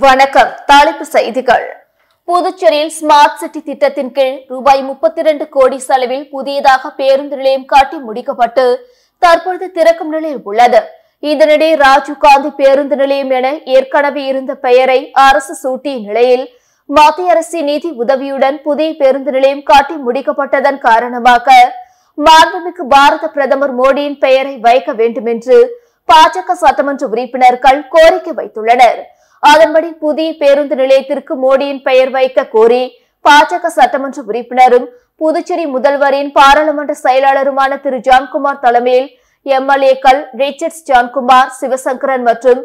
வணக்கம். தலைப்பு செய்திகள். புதுச்சேரியில் ஸ்மார்ட் சிட்டி திட்டத்தின் கீழ் ரூபாய் 32 கோடி செலவில் புதியதாக பேருந்து நிலையம் கட்டி முடிக்கப்பட்டு தற்பொழுது திறக்கும் நிலையில் உள்ளது. இதனிடையே ராஜீவ்காந்தி பேருந்து நிலையம் என ஏற்கனவே இருந்த பெயரை அரசு சூட்டிய நிலையில் மத்திய அரசின் நிதி உதவியுடன் புதிய பேருந்து நிலையம் கட்டி முடிக்கப்பட்டதன் காரணமாக மாண்புமிகு பாரத பிரதமர் மோடியின் பெயரை வைக்க வேண்டும் என்று பாஜக சட்டமன்ற உறுப்பினர்கள் கோரிக்கை வைத்துள்ளனர். அதன்படி புதிய பேருந்து நிலையத்திற்கு மோடியின் பெயர் வைக்க கோரி பாஜக சட்டமன்ற உறுப்பினரும் புதுச்சேரி முதல்வரின் பாராளுமன்ற செயலாளருமான திரு ஜான்குமார் தலைமையில் எம்எல்ஏக்கள் ரிச்சர்ட்ஸ் ஜான்குமார், சிவசங்கரன் மற்றும்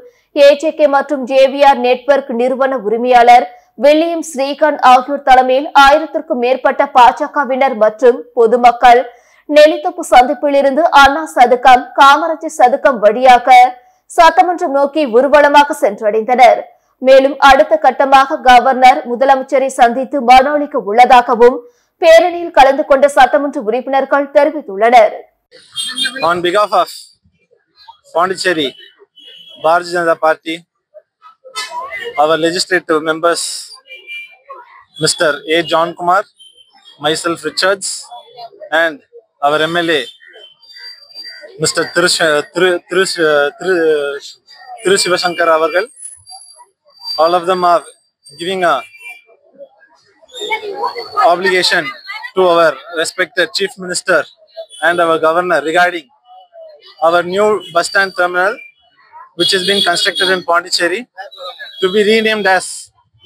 ஏஜேகே மற்றும் ஜேவிஆர் நெட்வொர்க் நிறுவன உரிமையாளர் வில்லியம் ஸ்ரீகாந்த் ஆகியோர் தலைமையில் 1000க்கும் மேற்பட்ட பாஜகவினர் மற்றும் பொதுமக்கள் நெல்லித்தோப்பு சந்திப்பிலிருந்து அண்ணா சதுக்கம், காமராஜர் சதுக்கம் வழியாக சட்டமன்றம் நோக்கி ஊர்வலமாக சென்றடைந்தனர். மேலும் அடுத்த கட்டமாக கவர்னர், முதலமைச்சரை சந்தித்து மனு அளிக்க உள்ளதாகவும் பேரணியில் கலந்து கொண்ட சட்டமன்ற உறுப்பினர்கள் தெரிவித்துள்ளனர். On behalf of Pondicherry Bharatiya Janata Party, our legislative members, Mr. A. John Kumar, myself Richards, and our MLA, Mr. Thiru Sivasankar Avargal. All of them are giving a obligation to our respected Chief Minister and our Governor regarding our new bus stand terminal, which is being constructed in Pondicherry, to be renamed as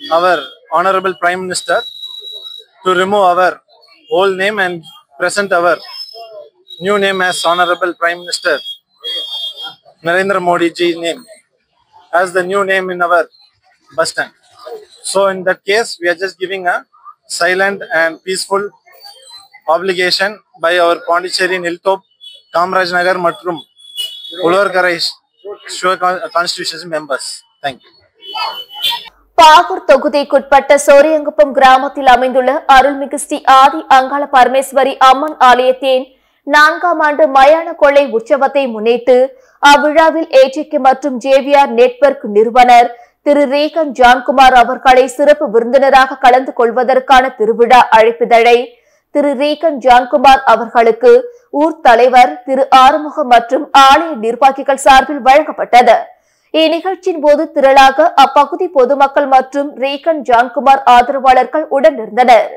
our Honorable Prime Minister, to remove our old name and present our new name as Honorable Prime Minister Narendra Modi ji name as the new name in our bus stand. So in that case, we are just giving a silent and peaceful obligation by our Pondicherry, Niltop, Kamaraj Nagar மற்றும் Uzhavarkarai constituency members. Thank you. Bahour தொகுதிக்குட்பட்ட சோரியங்குப்பம் கிராமத்தில் அமைந்துள்ள அருள்மிகு ஸ்ரீ ஆதி அங்காள பரமேஸ்வரி அம்மன் ஆலயத்தின் 4ஆம் ஆண்டு மயான கொள்ளை உற்சவத்தை முன்னிட்டு அவ்விழாவில் ஏஜேகே மற்றும் ஜேவிஆர் நெட்வொர்க் நிறுவனர் திரு ரீகன் ஜான்குமார் அவர்களை சிறப்பு விருந்தினராக கலந்து கொள்வதற்கான திருவிழா அழைப்பிதழை திரு ரீகன் ஜான்குமார் அவர்களுக்கு ஊர் தலைவர் திரு ஆறுமுகம் மற்றும் ஆலய நிர்வாகிகள் சார்பில் வழங்கப்பட்டது. இந்நிகழ்ச்சியின் போது திரளாக அப்பகுதி பொதுமக்கள் மற்றும் ரீகன் ஜான்குமார் ஆதரவாளர்கள் உடனிருந்தனர்.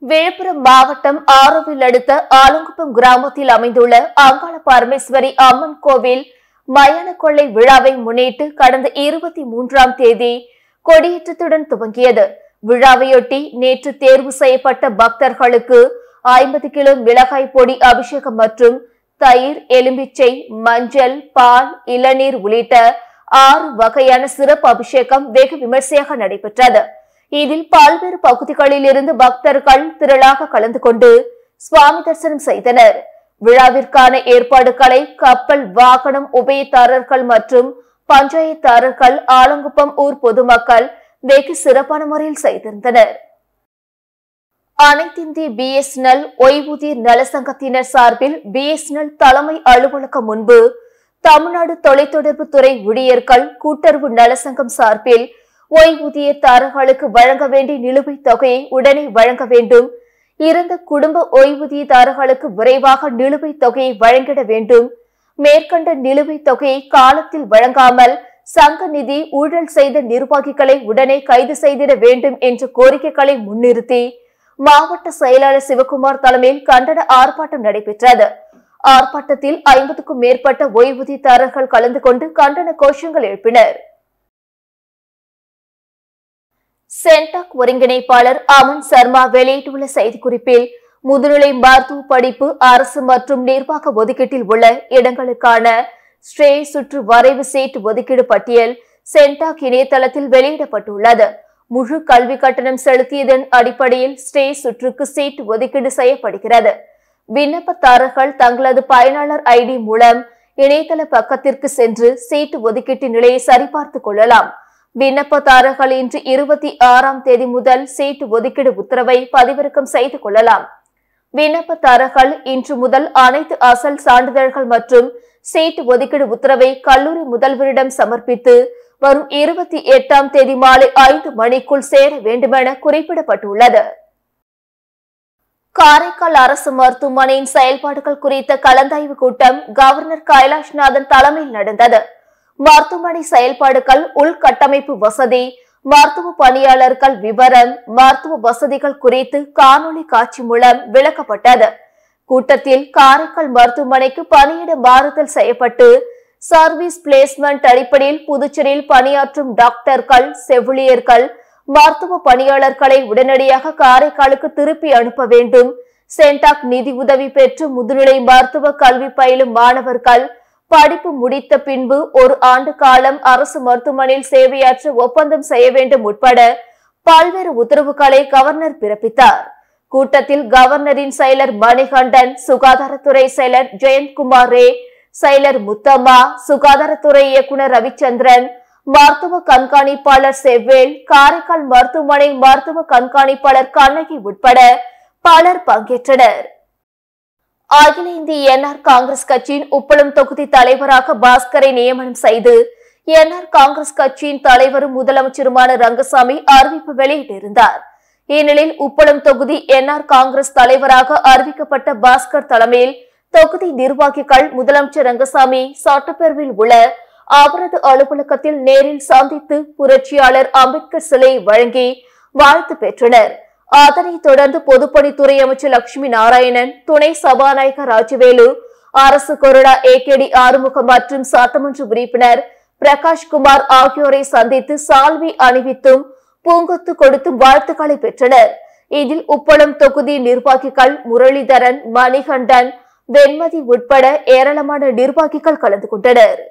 விழுப்புரம் மாவட்டம் ஆரோவில் அடுத்த ஆலங்குப்பம் கிராமத்தில் அமைந்துள்ள அங்காள பரமேஸ்வரி அம்மன் கோவில் மயான கொள்ளை விழாவை முன்னிட்டு கடந்த 23ஆம் தேதி கொடியேற்றத்துடன் துவங்கியது. விழாவையொட்டி நேற்று தேர்வு செய்யப்பட்ட பக்தர்களுக்கு 50 கிலோ மிளகாய் பொடி அபிஷேகம் மற்றும் தயிர், எலும்பிச்சை, மஞ்சள், பால், இளநீர் உள்ளிட்ட 6 வகையான சிறப்பு அபிஷேகம் வெகு விமர்சையாக நடைபெற்றது. இதில் பல்வேறு பகுதிகளில் இருந்து பக்தர்கள் திரளாக கலந்து கொண்டு சுவாமி தரிசனம் செய்தனர். விழாவிற்கான ஏற்பாடுகளை கப்பல், வாகனம் உபயதாரர்கள் மற்றும் பஞ்சாயத்தாரர்கள், ஆலங்குப்பம் ஊர் பொதுமக்கள் வெகு சிறப்பான முறையில் செய்திருந்தனர். அனைத்திந்திய பிஎஸ்என்எல் ஓய்வூதிய நலசங்கத்தினர் சார்பில் பிஎஸ்என்எல் தலைமை அலுவலகம் முன்பு தமிழ்நாடு தொலைத்தொடர்பு துறை ஊழியர்கள் கூட்டுறவு நலசங்கம் சார்பில் ஓய்வூதியதாரர்களுக்கு வழங்க வேண்டிய நிலுவைத் தொகையை உடனே வழங்க வேண்டும், இறந்த குடும்ப ஓய்வூதியதாரர்களுக்கு விரைவாக நிலுவைத் தொகையை வழங்கிட வேண்டும், மேற்கண்ட நிலுவைத் தொகையை காலத்தில் வழங்காமல் சங்க நிதி ஊழல் செய்த நிர்வாகிகளை உடனே கைது செய்திட வேண்டும் என்ற கோரிக்கைகளை முன்னிறுத்தி மாவட்ட செயலாளர் சிவகுமார் தலைமையில் கண்டன ஆர்ப்பாட்டம் நடைபெற்றது. ஆர்ப்பாட்டத்தில் 50க்கும் மேற்பட்ட ஓய்வூதியதாரர்கள் கலந்து கொண்டு கண்டன கோஷங்கள் எழுப்பினர். சென்டாக் ஒருங்கிணைப்பாளர் அமன் சர்மா வெளியிட்டுள்ள செய்திக்குறிப்பில், முதுநிலை மருத்துவ படிப்பு அரசு மற்றும் நிர்வாக ஒதுக்கீட்டில் உள்ள இடங்களுக்கான ஸ்ரே சுற்று வரைவு சீட் ஒதுக்கீடு பட்டியல் சென்டாக் இணையதளத்தில் வெளியிடப்பட்டுள்ளது. முழு கல்வி கட்டணம் செலுத்தியதன் அடிப்படையில் ஸ்ரே சுற்றுக்கு சீட் ஒதுக்கீடு செய்யப்படுகிறது. விண்ணப்பதாரர்கள் தங்களது பயனாளர் ஐடி மூலம் இணையதள பக்கத்திற்கு சென்று சீட் ஒதுக்கீட்டு நிலையை சரிபார்த்துக் கொள்ளலாம். விண்ணப்பதாரர்கள் இன்று 26ஆம் தேதி முதல் சீட் ஒதுக்கீடு உத்தரவை பதிவிறக்கம் செய்து கொள்ளலாம். விண்ணப்பதாரர்கள் இன்று முதல் அனைத்து அசல் சான்றிதழ்கள் மற்றும் சீட் ஒதுக்கீடு உத்தரவை கல்லூரி முதல்வரிடம் சமர்ப்பித்து வரும் 28ஆம் தேதி மாலை 5 மணிக்குள் சேர வேண்டுமென குறிப்பிடப்பட்டுள்ளது. காரைக்கால் அரசு மருத்துவமனையின் செயல்பாடுகள் குறித்த கலந்தாய்வு கூட்டம் கவர்னர் கைலாஷ்நாதன் தலைமையில் நடந்தது. மருத்துவமனை செயல்பாடுகள், உள்கட்டமைப்பு வசதி, மருத்துவ பணியாளர்கள் விவரம், மருத்துவ வசதிகள் குறித்து காணொலி காட்சி மூலம் விளக்கப்பட்டது. கூட்டத்தில் காரைக்கால் மருத்துவமனைக்கு பணியிட மாறுதல் செய்யப்பட்டு சர்வீஸ் பிளேஸ்மெண்ட் அடிப்படையில் புதுச்சேரியில் பணியாற்றும் டாக்டர்கள், செவிலியர்கள், மருத்துவ பணியாளர்களை உடனடியாக காரைக்காலுக்கு திருப்பி அனுப்ப வேண்டும். சென்டாக் நிதி உதவி பெற்று முதுநிலை மருத்துவ கல்வி பயிலும் மாணவர்கள் படிப்பு முடித்த பின்பு 1 ஆண்டு காலம் அரசு மருத்துவமனையில் சேவையாற்ற ஒப்பந்தம் செய்ய வேண்டும் உட்பட பல்வேறு உத்தரவுகளை கவர்னர் பிறப்பித்தார். கூட்டத்தில் கவர்னரின் செயலர் மணிகண்டன், சுகாதாரத்துறை செயலர் ஜெயந்த்குமார் ரே, செயலர் முத்தம்மா, சுகாதாரத்துறை இயக்குநர் ரவிச்சந்திரன், மருத்துவ கண்காணிப்பாளர் செவ்வேல், காரைக்கால் மருத்துவமனை மருத்துவ கண்காணிப்பாளர் கண்ணகி உட்பட பலர் பங்கேற்றனர். அகில இந்திய என்ஆர் காங்கிரஸ் கட்சியின் உப்பளம் தொகுதி தலைவராக பாஸ்கரை நியமனம் செய்து என்ஆர் காங்கிரஸ் கட்சியின் தலைவரும் முதலமைச்சருமான ரங்கசாமி அறிவிப்பு வெளியிட்டிருந்தார். இந்நிலையில் உப்பளம் தொகுதி என்ஆர் காங்கிரஸ் தலைவராக அறிவிக்கப்பட்ட பாஸ்கர் தலைமையில் தொகுதி நிர்வாகிகள் முதலமைச்சர் ரங்கசாமி சட்டப்பேரவையில் உள்ள அவரது அலுவலகத்தில் நேரில் சந்தித்து புரட்சியாளர் அம்பேத்கர் சிலையை வழங்கி வாழ்த்து பெற்றனர். அதனைத் தொடர்ந்து பொதுப்பணித்துறை அமைச்சர் லட்சுமி நாராயணன், துணை சபாநாயகர் ராஜவேலு, அரசு கொறடா ஏகேடி ஆறுமுகம் மற்றும் சட்டமன்ற உறுப்பினர் பிரகாஷ்குமார் ஆகியோரை சந்தித்து சால்வி அணிவித்தும் பூங்கொத்து கொடுத்தும் வாழ்த்துக்களை பெற்றனர். இதில் உப்பளம் தொகுதி நிர்வாகிகள் முரளிதரன், மணிகண்டன், வெண்மதி உட்பட ஏராளமான நிர்வாகிகள் கலந்து கொண்டனர்.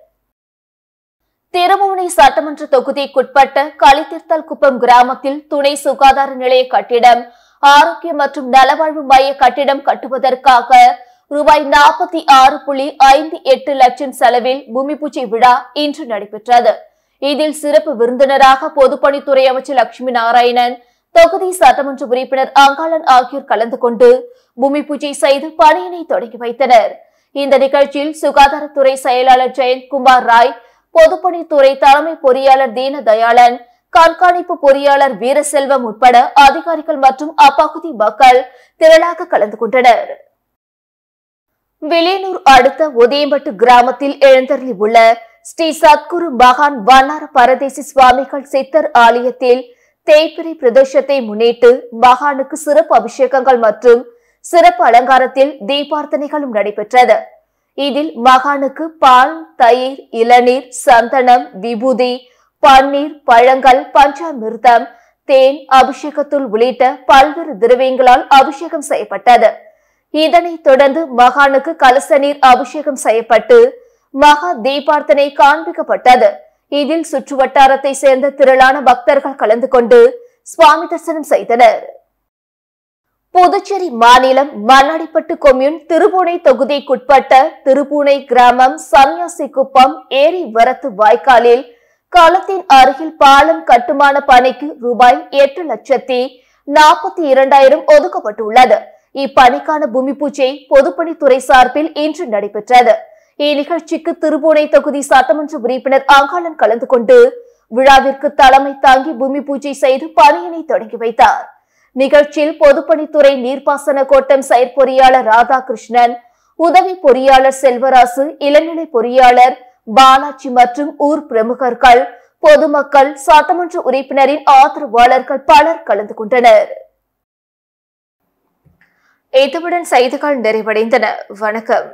திருபுவனை சட்டமன்ற தொகுதிக்குட்பட்ட களித்திர்த்தல் குப்பம் கிராமத்தில் துணை சுகாதார நிலைய கட்டிடம், ஆரோக்கிய மற்றும் நலவாழ்வு மைய கட்டிடம் கட்டுவதற்காக ரூபாய் 46.58 லட்சம் செலவில் பூமி பூஜை விழா இன்று நடைபெற்றது. இதில் சிறப்பு விருந்தினராக பொதுப்பணித்துறை அமைச்சர் லட்சுமி நாராயணன், தொகுதி சட்டமன்ற உறுப்பினர் அங்காளன் ஆகியோர் கலந்து கொண்டு பூமி பூஜை செய்து பணியினை தொடங்கி வைத்தனர். இந்த நிகழ்ச்சியில் சுகாதாரத்துறை செயலாளர் ஜெயந்த்குமார் ராய், பொதுப்பணித்துறை தலைமை பொறியாளர் தீனதயாளன், கண்காணிப்பு பொறியாளர் வீரசெல்வம் உட்பட அதிகாரிகள் மற்றும் அப்பகுதி மக்கள் திரளாக கலந்து கொண்டனர். வில்லியனூர் அடுத்த உதயம்பட்டு கிராமத்தில் எழுந்தருளி உள்ள ஸ்ரீ சத்குரு மகான் வண்ணார பரதேசி சுவாமிகள் சித்தர் ஆலயத்தில் தேய்பிறை பிரதோஷத்தை முன்னிட்டு மகானுக்கு சிறப்பு அபிஷேகங்கள் மற்றும் சிறப்பு அலங்காரத்தில் தீபார்த்தனைகளும் நடைபெற்றது. இதில் மகானுக்கு பால், தயிர், இளநீர், சந்தனம், விபூதி, பன்னீர், பழங்கள், பஞ்சாமிர்தம், தேன், அபிஷேகத்தூள் உள்ளிட்ட பல்வேறு திரவியங்களால் அபிஷேகம் செய்யப்பட்டது. இதனைத் தொடர்ந்து மகானுக்கு கலச நீர் அபிஷேகம் செய்யப்பட்டு மகா தீபார்த்தனை காண்பிக்கப்பட்டது. இதில் சுற்றுவட்டாரத்தை சேர்ந்த திரளான பக்தர்கள் கலந்து கொண்டு சுவாமி தரிசனம் செய்தனர். புதுச்சேரி மாநிலம் மண்ணாடிப்பட்டு கொம்யூன் திருபுவனை தொகுதிக்குட்பட்ட திருபுவனை கிராமம் சன்னியாசி குப்பம் ஏரி வரத்து வாய்க்காலில் களத்தின் அருகில் பாலம் கட்டுமான பணிக்கு ரூபாய் 8,42,000 ஒதுக்கப்பட்டுள்ளது. இப்பணிக்கான பூமி பூஜை பொதுப்பணித்துறை சார்பில் இன்று நடைபெற்றது. இந்நிகழ்ச்சிக்கு திருபுவனை தொகுதி சட்டமன்ற உறுப்பினர் அங்காளன் கலந்து கொண்டு விழாவிற்கு தலைமை தாங்கி பூமி பூஜை செய்து பணியினை தொடங்கி வைத்தார். நிகழ்ச்சியில் பொதுப்பணித்துறை நீர்ப்பாசன கோட்டம் செயற்பொறியாளர் ராதாகிருஷ்ணன், உதவி பொறியாளர் செல்வராசு, இளநிலை பொறியாளர் பாலாஜி மற்றும் ஊர் பிரமுகர்கள், பொதுமக்கள், சட்டமன்ற உறுப்பினரின் ஆதரவாளர்கள் பலர் கலந்து கொண்டனர். இத்துடன் செய்திகள் நிறைவடைந்தன. வணக்கம்.